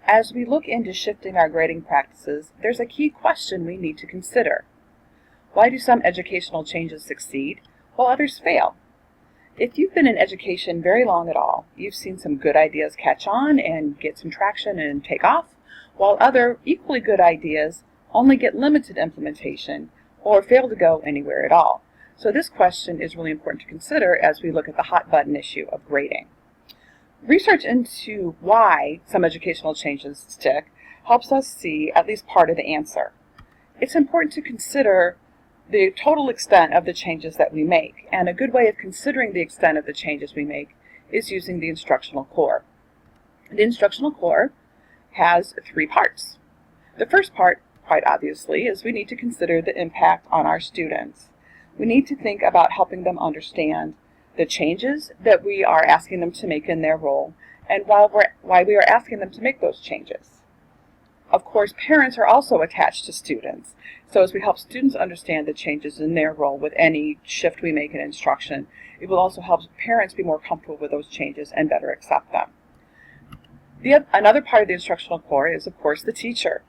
As we look into shifting our grading practices, there's a key question we need to consider. Why do some educational changes succeed while others fail? If you've been in education very long at all, you've seen some good ideas catch on and get some traction and take off, while other equally good ideas only get limited implementation or fail to go anywhere at all. So this question is really important to consider as we look at the hot button issue of grading. Research into why some educational changes stick helps us see at least part of the answer. It's important to consider the total extent of the changes that we make, and a good way of considering the extent of the changes we make is using the Instructional Core. The Instructional Core has three parts. The first part, quite obviously, is we need to consider the impact on our students. We need to think about helping them understand the changes that we are asking them to make in their role and why we are asking them to make those changes. Of course, parents are also attached to students, so as we help students understand the changes in their role with any shift we make in instruction, it will also help parents be more comfortable with those changes and better accept them. Another part of the Instructional Core is, of course, the teacher,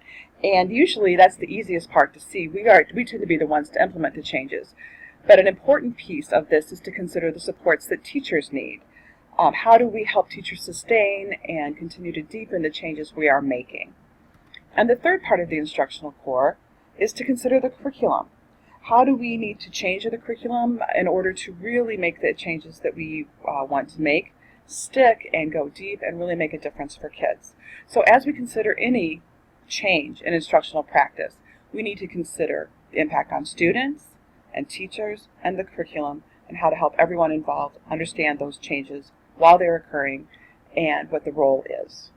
and usually that's the easiest part to see. We tend to be the ones to implement the changes, but an important piece of this is to consider the supports that teachers need. How do we help teachers sustain and continue to deepen the changes we are making? And the third part of the Instructional Core is to consider the curriculum. How do we need to change the curriculum in order to really make the changes that we want to make stick and go deep and really make a difference for kids? So as we consider any change in instructional practice, we need to consider the impact on students and teachers and the curriculum and how to help everyone involved understand those changes while they're occurring and what the role is.